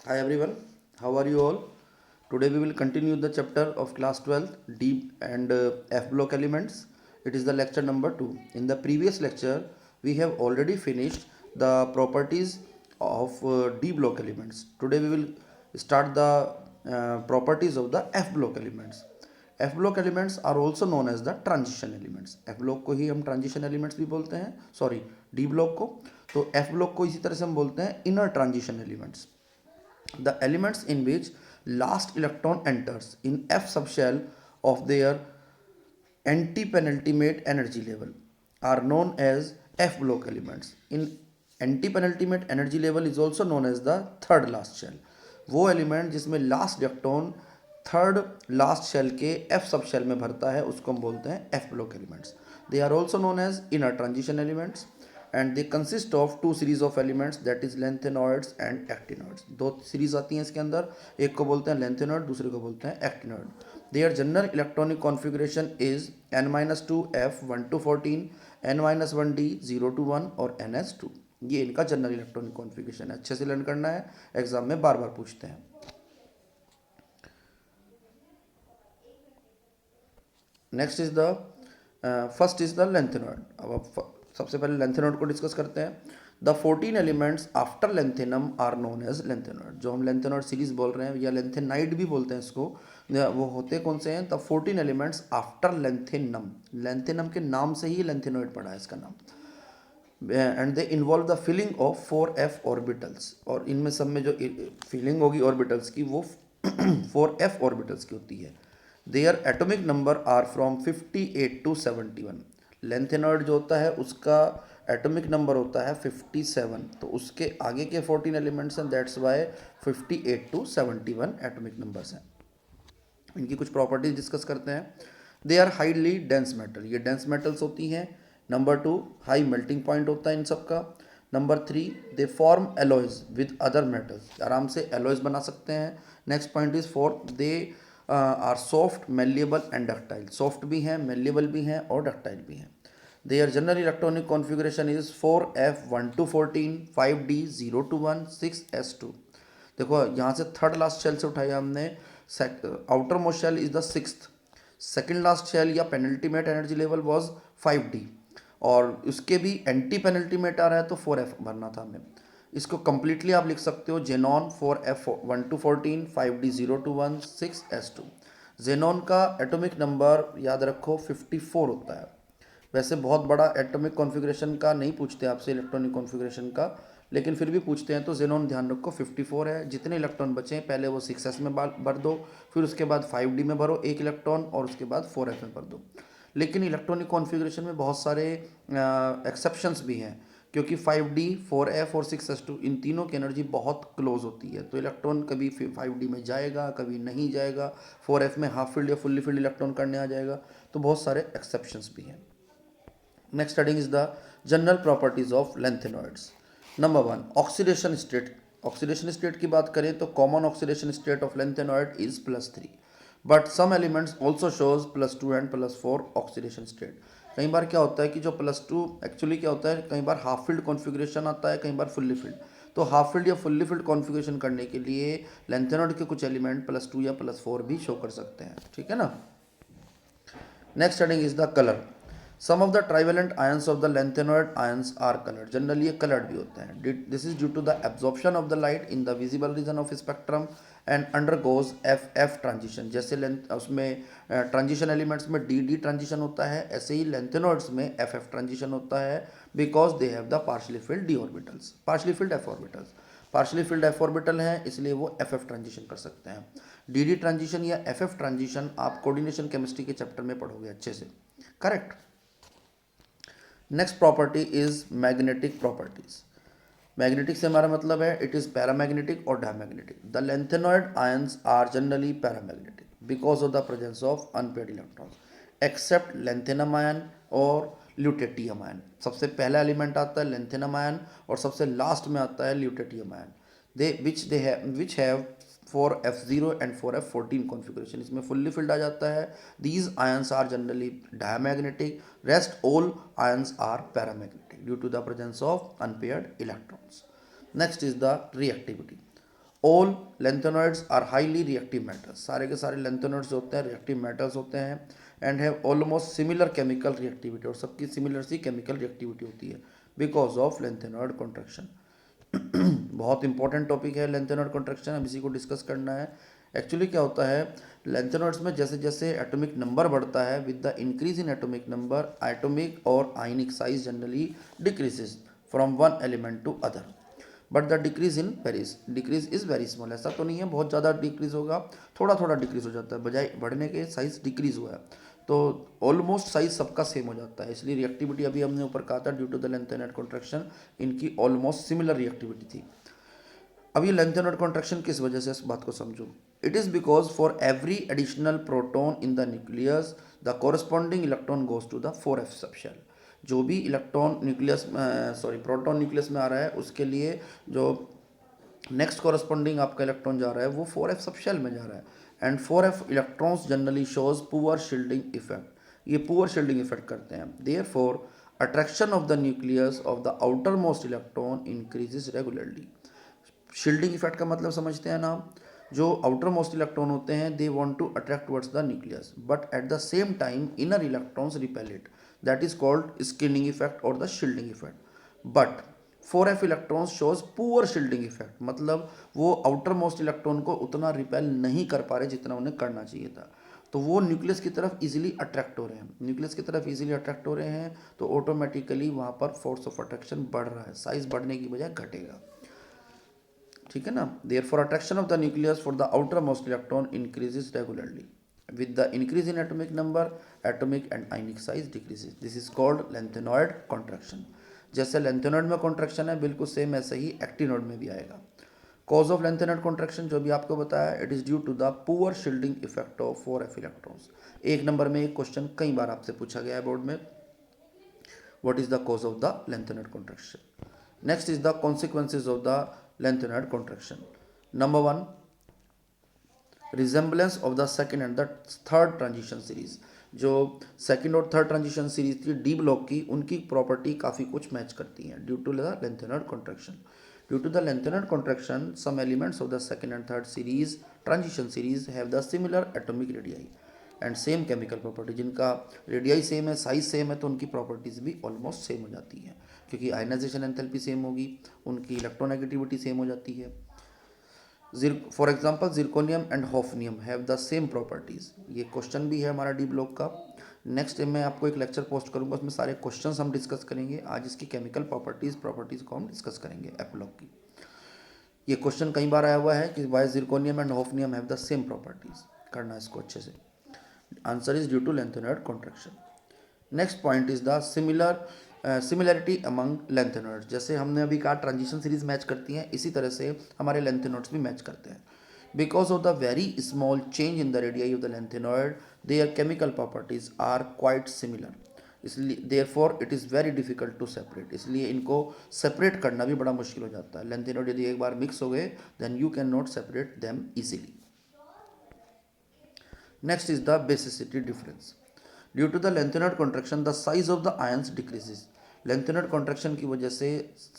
Hi everyone, how are you all? Today we will continue the chapter of class 12 D and F block elements. It is the lecture number 2. In the previous lecture, we have already finished the properties of D block elements. Today we will start the properties of the F block elements. F block elements are also known as the transition elements. F block को ही हम transition elements भी बोलते हैं, sorry D block को. तो F block को इसी तरह से हम बोलते हैं inner transition elements. The elements in which last electron enters in F subshell of their anti-penultimate energy level are known as F block elements. In anti-penultimate energy level is also known as the third last shell. वो element जिसमें last electron third last shell के f subshell में भरता है उसको हम बोलते हैं f block elements. They are also known as inner transition elements and they consist of two series of elements that is lanthanoids and actinoids. दो series आती हैं इसके अंदर, एक को बोलते हैं लेंथेनॉइड, दूसरे को बोलते हैं actinoid. Their general electronic configuration is n-2f 1 to 14, n-1d 0 to 1 और ns2. ये इनका जनरल इलेक्ट्रॉनिक कॉन्फ़िगरेशन है. अच्छे से लर्न करना है, एग्जाम में बार बार पूछते हैं. Next is the first is the lanthanoid. अब सबसे पहले लेंथेनॉइड को डिस्कस करते हैं. The 14 elements after lanthanum are known as lanthanoid. जो हम लेंथेनॉइड सीरीज बोल रहे हैं या लेंथेनाइड भी बोलते हैं इसको, वो होते कौन से हैं? The 14 elements after lanthanum. Lanthanum के नाम से ही लेंथेनॉइड पड़ा है इसका नाम. And they involve the filling of 4f orbitals. और इनमें सब में जो फिलिंग होगी ऑर्बिटल्स की वो 4f ऑर्बिटल्स की होती है. Their atomic number are from 58 to 71. Lanthanoid जो होता है उसका एटॉमिक नंबर होता है 57. तो उसके आगे के 14 एलिमेंट्स हैं, that's why 58 to 71 atomic numbers हैं. इनकी कुछ प्रॉपर्टीज डिस्कस करते हैं. They are highly dense metal. ये डेंस मेटल्स होती हैं. नंबर 2, हाई मेल्टिंग पॉइंट होता है इन सब का. Number 3, they form alloys with other metals. आराम से एलॉयज बना सकते हैं. Next point is 4, they are soft, malleable and ductile. Soft भी हैं, मेलिएबल भी हैं और डक्टाइल भी हैं. Their general electronic configuration is 4f 1 to 14, 5d 0 to 1, 6s2. देखो यहाँ से थर्ड लास्ट शेल से उठाया हमने. Outer most shell is the sixth. Second last shell या penultimate energy level was 5d. और उसके भी एंटी पेनल्टीमेट आ रहा है तो 4f भरना था हमें. इसको कंप्लीटली आप लिख सकते हो xenon 4f 1 to 14, 5d 0 to 1, 6s2. Xenon का एटॉमिक नंबर याद रखो 54 होता है. वैसे बहुत बड़ा एटॉमिक कॉन्फ़िगरेशन का नहीं पूछते आपसे, इलेक्ट्रॉनिक कॉन्फ़िगरेशन का, लेकिन फिर भी पूछते हैं. तो जेनॉन ध्यान रखो 54 है. जितने इलेक्ट्रॉन बचे हैं पहले वो 6s में भर दो, फिर उसके बाद 5d में भरो एक इलेक्ट्रॉन और उसके बाद 4f में भर दो. लेकिन इलेक्ट्रॉनिक कॉन्फ़िगरेशन में बहुत सारे एक्सेप्शंस भी हैं, क्योंकि 5d 4f और 6s2 इन तीनों की एनर्जी बहुत क्लोज होती है. तो इलेक्ट्रॉन कभी 5d में जाएगा, कभी नहीं जाएगा. 4f में हाफ फील्ड या फुल्ली फील्ड इलेक्ट्रॉन करने आ जाएगा. तो बहुत सारे एक्सेप्शंस भी हैं. Next heading is the general properties of lanthanoids. Number 1, oxidation state. Oxidation state की बात करें तो common oxidation state of lanthanoid is +3, but some elements also shows +2 and +4 oxidation state. कई बार क्या होता है कि जो +2 एक्चुअली क्या होता है, कई बार हाफ फील्ड कॉन्फ़िगरेशन आता है, कई बार फुल्ली फील्ड. तो हाफ फील्ड या फुल्ली फील्ड कॉन्फ़िगरेशन करने के लिए लेंथेनॉइड के कुछ एलिमेंट +2 या +4 भी शो कर सकते हैं. ठीक है ना. Next heading is the colour. Some of the trivalent ions of the lanthanoid ions are coloured. Generally ये कलर्ड भी होते हैं. This is due to the absorption of the light in the visible region of spectrum and undergoes f f transition. जैसे लेंथ उसमें transition elements में d d transition होता है, ऐसे ही लेंथेनॉइड्स में एफ एफ ट्रांजिशन होता है, because they have the partially filled d orbitals, partially filled f orbitals. Partially filled f orbital हैं इसलिए वो एफ एफ ट्रांजिशन कर सकते हैं. डी डी ट्रांजिशन या एफ एफ ट्रांजिशन आप कोऑर्डिनेशन केमिस्ट्री के चैप्टर में पढ़ोगे अच्छे से. Correct. Next property is magnetic properties. Magnetic से हमारा मतलब है इट इज पैरामैग्नेटिक और diamagnetic. The lanthanoid ions are generally paramagnetic because of the presence of unpaired electrons except lanthanum ion और ल्यूटेटियम आयन. सबसे पहला एलिमेंट आता है लेंथेनम आयन और सबसे लास्ट में आता है lutetium ion. Which have 4f0 and 4f14 configuration. इसमें फुल्ली फिल्ड आ जाता है. These ions are generally diamagnetic. Rest all ions are paramagnetic due to the presence of unpaired electrons. Next is the reactivity. All lanthanoids are highly reactive metals, सारे के सारे lanthanoids होते हैं reactive metals होते हैं, and have almost similar chemical reactivity, और सबकी similar सी chemical reactivity होती है बिकॉज ऑफ लेंथेनॉइड कॉन्ट्रैक्शन। बहुत इंपॉर्टेंट टॉपिक है लेंथेनॉइड कॉन्ट्रैक्शन, अब इसी को डिस्कस करना है। एक्चुअली क्या होता है, लेंथेनॉइड्स में जैसे जैसे एटॉमिक नंबर बढ़ता है, with the increase in atomic number atomic और ionic size generally decreases from one element to other, but the decrease is very small. ऐसा तो नहीं है बहुत ज़्यादा डिक्रीज होगा, थोड़ा थोड़ा डिक्रीज हो जाता है, बजाय बढ़ने के साइज डिक्रीज हुआ है, तो ऑलमोस्ट साइज सबका सेम हो जाता है। इसलिए रिएक्टिविटी अभी हमने ऊपर कहा था due to the lanthanoid contraction, इनकी ऑलमोस्ट सिमिलर रिएक्टिविटी थी। अब ये लेंथेनॉइड कॉन्ट्रैक्शन किस वजह से, इस बात को समझो। It is because for every additional proton in the nucleus the corresponding electron goes to the 4f subshell. जो भी इलेक्ट्रॉन न्यूक्लियस प्रोटॉन न्यूक्लियस में आ रहा है, उसके लिए जो नेक्स्ट कॉरस्पॉन्डिंग आपका इलेक्ट्रॉन जा रहा है वो 4f सबशेल में जा रहा है, and 4f electrons generally shows poor shielding effect, ये पुअर शील्डिंग इफेक्ट करते हैं। Therefore attraction of the nucleus of the outermost electron increases regularly. Shielding effect का मतलब समझते हैं ना, जो आउटर मोस्ट इलेक्ट्रॉन होते हैं they want to attract towards the nucleus, but at the same time inner electrons repel it, that is called screening effect और the shielding effect. But 4f electrons shows poor shielding effect, मतलब वो outer most electron को उतना repel नहीं कर पा रहे जितना उन्हें करना चाहिए था, तो वो न्यूक्लियस की तरफ इजीली अट्रैक्ट हो रहे हैं। न्यूक्लियस की तरफ इजीली अट्रैक्ट हो रहे हैं तो ऑटोमेटिकली वहाँ पर फोर्स ऑफ अट्रैक्शन बढ़ रहा है, साइज बढ़ने की बजाय घटेगा, ठीक है ना। Therefore attraction of the nucleus for the outermost electron increases regularly with the increase in atomic number atomic and ionic size decreases, this is called lanthanoid contraction. जैसे लेंथेनॉइड में contraction है बिल्कुल same ऐसे ही actinoid में भी आएगा। Cause of lanthanoid contraction जो भी आपको बताया, it is due to the poor shielding effect of 4f electrons. एक नंबर में एक क्वेश्चन कई बार आपसे पूछा गया है बोर्ड में, what is the cause of the lengthened contraction. Next is the consequences of the lengthened contraction. Number one, resemblance of the second and the third transition series. जो सेकंड और थर्ड ट्रांजिशन सीरीज थी D block की, उनकी property काफ़ी कुछ match करती हैं due to the lanthanide contraction. Due to the lanthanide contraction some elements of the second and third series transition series have the similar atomic radii and same chemical property. जिनका radii same है, size same है, तो उनकी properties भी almost same हो जाती हैं, क्योंकि आयनाइजेशन एंथैल्पी सेम होगी, उनकी इलेक्ट्रोनेगेटिविटी सेम हो जाती है। For example zirconium and hafnium have the same properties. ये क्वेश्चन भी है हमारा डी ब्लॉक का। नेक्स्ट मैं आपको एक लेक्चर पोस्ट करूंगा, उसमें सारे क्वेश्चंस हम डिस्कस करेंगे। आज इसकी केमिकल प्रॉपर्टीज़ को हम डिस्कस करेंगे एप ब्लॉक की। ये क्वेश्चन कई बार आया हुआ है कि why zirconium and hafnium have the same properties, करना इसको अच्छे से। Answer is due to lanthanoid contraction. Next point is the similarity among lanthanoids. जैसे हमने अभी कहा ट्रांजिशन सीरीज मैच करती हैं, इसी तरह से हमारे लेंथेनॉइड्स भी मैच करते हैं। Because of the very small change in the radii of the lanthanoid their chemical properties are quite similar, इसलिए therefore it is very difficult to separate, इसलिए इनको सेपरेट करना भी बड़ा मुश्किल हो जाता है। लेंथेनॉइड यदि एक बार मिक्स हो गए then you can not separate them easily. Next is the basicity difference. Due to the lengthened contraction, the size of the ions decreases. Lengthened contraction की वजह से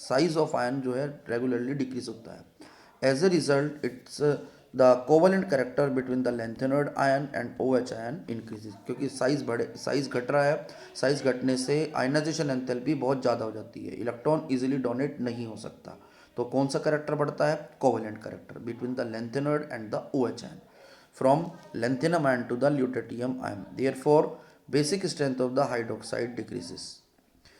size of ion जो है regularly decrease होता है। As a result, it's the covalent character between the lengthened ion and OH ion increases. क्योंकि size घट रहा है, साइज घटने से आयनाइजेशन एंथैल्पी बहुत ज़्यादा हो जाती है, इलेक्ट्रॉन इजीली डोनेट नहीं हो सकता। तो कौन सा करेक्टर बढ़ता है? Covalent character between the lengthened and the OH ion from lanthanum ion to the lutetium ion. Therefore, basic strength of the hydroxide decreases.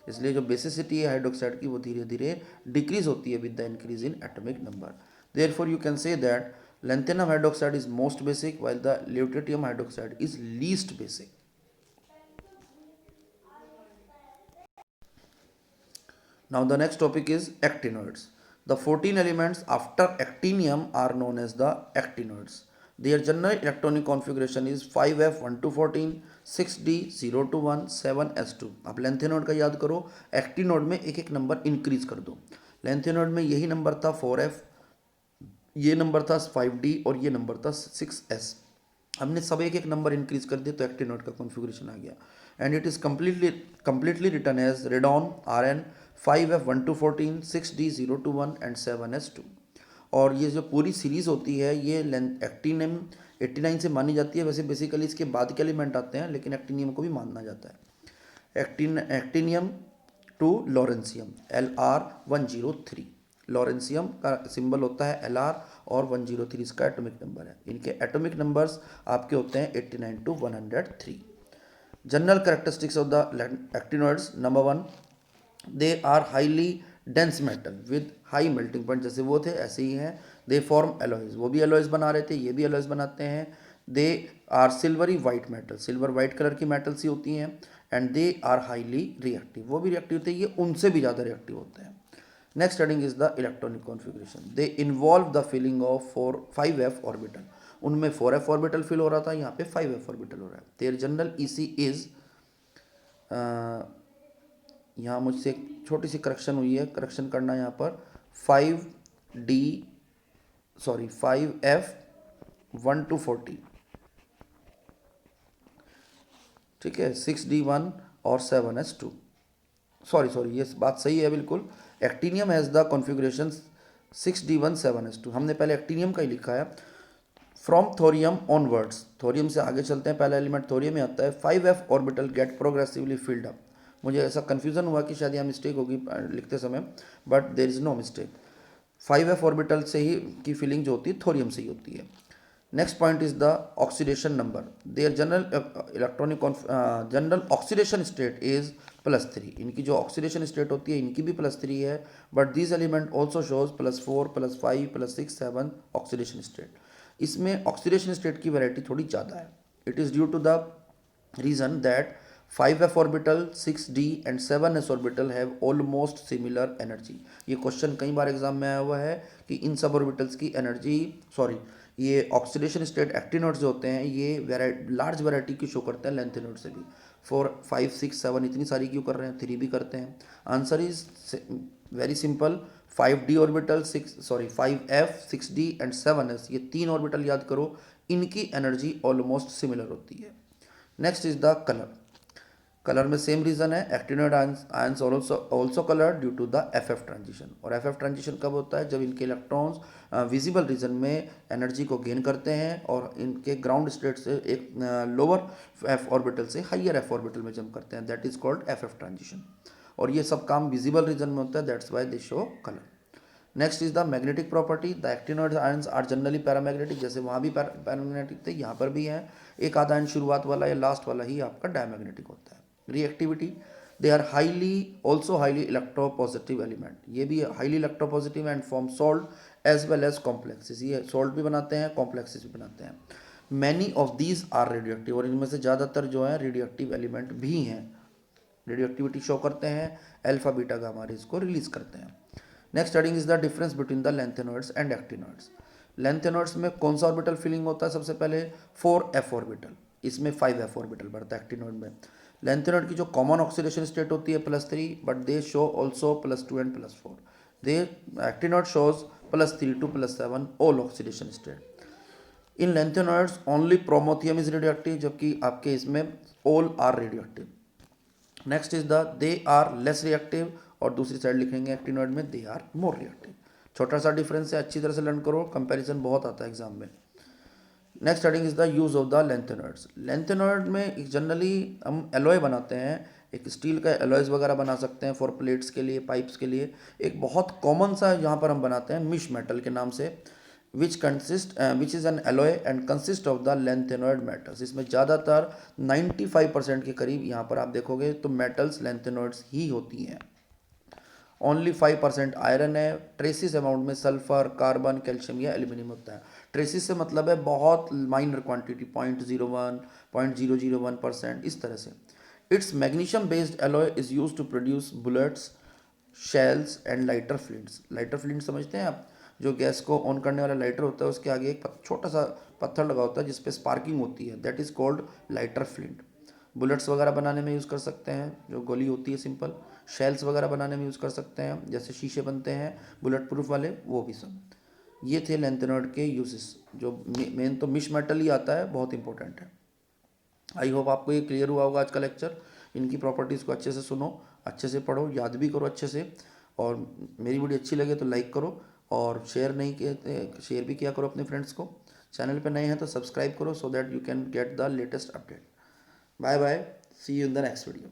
इसलिए जो बेसिसिटी है हाइड्रोक्साइड की वो धीरे धीरे डिक्रीज होती है with the increase in atomic number. Therefore, you can say that lanthanum hydroxide is most basic while the lutetium hydroxide is least basic. Now the next topic is actinoids. The 14 elements after actinium are known as the actinoids. Their general electronic configuration is 5f1 to 14, 6d 0 to 1, 7s2। आप लेंथेनोड का याद करो, एक्टिनोड में एक एक number increase कर दो। लेंथेनोड में यही नंबर था 4f, ये नंबर था 5d और ये नंबर था 6s। हमने सब एक एक नंबर इंक्रीज कर दिया तो एक्टिनोड का कॉन्फ़िगरेशन आ गया। And it is completely written as radon Rn 5f1 to 14, 6d 0 to 1 and 7s2। और ये जो पूरी सीरीज़ होती है ये एक्टिनियम 89 से मानी जाती है। वैसे बेसिकली इसके बाद के एलिमेंट आते हैं, लेकिन एक्टिनियम को भी माना जाता है। Actinium to lawrencium LR103। Lawrencium का सिंबल होता है LR और 103 इसका एटॉमिक नंबर है। इनके एटॉमिक नंबर्स आपके होते हैं 89 to 103। General characteristics of the actinoids, number 1, they are highly dense metal with high melting point. जैसे वो थे ऐसे ही हैं। दे फॉर्म एलॉयज, वो भी एलॉयज बना रहे थे, ये भी एलॉयज बनाते हैं। They are silvery white metal, silver white colour की मेटल्स ही होती हैं। And they are highly reactive, वो भी रिएक्टिव थे, ये उनसे भी ज़्यादा रिएक्टिव होते हैं। Next heading is the electronic configuration. They involve the filling of 5f orbital. उनमें 4f ऑर्बिटल फिल हो रहा था, यहाँ पे 5f ऑर्बिटल हो रहा है। देयर जनरल ईसी इज, यहाँ मुझसे एक छोटी सी करेक्शन हुई है, करेक्शन करना यहाँ पर 5f 1 to 40, ठीक है, 6d1 और 7s2। सॉरी ये बात सही है बिल्कुल। Actinium has the configuration 6d1 7s2, हमने पहले एक्टिनियम का ही लिखा है। फ्रॉम थोरियम ऑनवर्ड्स, थोरियम से आगे चलते हैं, पहला एलिमेंट थोरियम में आता है। 5f orbital get progressively filled up. मुझे ऐसा कन्फ्यूज़न हुआ कि शायद यहाँ मिस्टेक होगी लिखते समय, but there is no mistake. 5f orbital से ही की फिलिंग जो होती है थोरियम से ही होती है। Next point is the oxidation number. Their general oxidation state is +3। इनकी जो ऑक्सीडेशन स्टेट होती है इनकी भी +3 है, but this element also shows +4 +5 +6 7 oxidation state. इसमें ऑक्सीडेशन स्टेट की वैरायटी थोड़ी ज़्यादा है। It is due to the reason that 5f orbital 6d and 7s orbital have almost similar energy. ये क्वेश्चन कई बार एग्जाम में आया हुआ है कि इन सब ऑर्बिटल्स की एनर्जी, ये ऑक्सीडेशन स्टेट एक्टिनोड्स जो होते हैं ये लार्ज वैरायटी की शो करते हैं लेंथेनोड से भी। 4 5 6 7 इतनी सारी क्यों कर रहे हैं, 3 भी करते हैं। Answer is very simple. 5d orbital 5f 6d and 7s, ये 3 ऑर्बिटल याद करो, इनकी एनर्जी ऑलमोस्ट सिमिलर होती है। Next is the colour. Colour में सेम रीज़न है, actinoid ions also colour due to the FF transition. और FF ट्रांजिशन कब होता है, जब इनके इलेक्ट्रॉन्स विजिबल रीजन में एनर्जी को गेन करते हैं और इनके ग्राउंड स्टेट से एक लोअर f ऑर्बिटल से हाइयर f ऑर्बिटल में जंप करते हैं, that is called FF transition. और ये सब काम विजिबल रीजन में होता है, that's why they show colour. Next is the magnetic property. The actinoid ions are generally paramagnetic, जैसे वहाँ भी पैरामैग्नेटिक थे, यहाँ पर भी हैं। एक आधा आयन शुरुआत वाला या लास्ट वाला ही आपका डायमैग्नेटिक होता है। Reactivity, they are highly electropositive element, ये भी highly electropositive and form salt as well as complexes. ये सॉल्ट भी बनाते हैं, कॉम्प्लेक्सेस भी बनाते हैं। Many of these are radioactive, और इनमें से ज़्यादातर जो है रेडियोएक्टिव एलिमेंट भी हैं, रेडियोएक्टिविटी शो करते हैं, अल्फा बीटा गामा रेज को रिलीज करते हैं। Next heading is the difference between the lanthanoids and actinoids. Lanthanoids में कौन सा ऑर्बिटल फिलिंग होता है, सबसे पहले 4f ऑर्बिटल, इसमें 5f ऑर्बिटल बढ़ता है एक्टिनॉइड में। लेंथेनॉइड की जो कॉमन ऑक्सीडेशन स्टेट होती है +3, but they show also +2 and +4। They actinoid shows +3 to +7 all oxidation state. In lanthanoids only promethium is radioactive, जबकि आपके इसमें all are radioactive. Next is the they are less reactive, और दूसरी side लिखेंगे actinoid में they are more reactive. छोटा सा difference है, अच्छी तरह से लर्न करो, कंपैरिजन बहुत आता है एग्जाम में। Next heading is the use of the lanthanoids. Lanthanoid में जनरली हम एलॉय बनाते हैं, एक स्टील का एलॉयज वगैरह बना सकते हैं फॉर प्लेट्स के लिए, पाइप्स के लिए। एक बहुत कॉमन सा यहाँ पर हम बनाते हैं मिश मेटल के नाम से, which is an alloy and consist of the lanthanoid metals. इसमें ज़्यादातर 95% के करीब यहाँ पर आप देखोगे तो मेटल्स लेंथेनॉइड्स ही होती हैं। ओनली 5% आयरन है। ट्रेसिस अमाउंट में सल्फर, कार्बन, कैल्शियम या एल्यूमिनियम होता है। ट्रेसिस से मतलब है बहुत माइनर क्वांटिटी, 0.01 0.001%, इस तरह से। It's magnesium based alloy is use to produce bullets, shells and lighter flints. Lighter flint समझते हैं आप, जो गैस को ऑन करने वाला लाइटर होता है, उसके आगे एक छोटा सा पत्थर लगा होता है जिसपे स्पार्किंग होती है, that is called lighter flint. Bullets वगैरह बनाने में यूज़ कर सकते हैं, जो गोली होती है सिंपल। शेल्स वगैरह बनाने में यूज़ कर सकते हैं, जैसे शीशे बनते हैं बुलेट प्रूफ वाले, वो भी सब। ये थे लेंथेनॉइड के यूजेस। जो मेन तो मिश मेटल ही आता है, बहुत इंपॉर्टेंट है। आई होप आपको ये क्लियर हुआ होगा आज का लेक्चर। इनकी प्रॉपर्टीज़ को अच्छे से सुनो, अच्छे से पढ़ो, याद भी करो अच्छे से। और मेरी वीडियो अच्छी लगे तो लाइक करो और शेयर नहीं किए, शेयर भी किया करो अपने फ्रेंड्स को। चैनल पे नए हैं तो सब्सक्राइब करो, so that you can get the latest update. Bye bye, see you in the next video.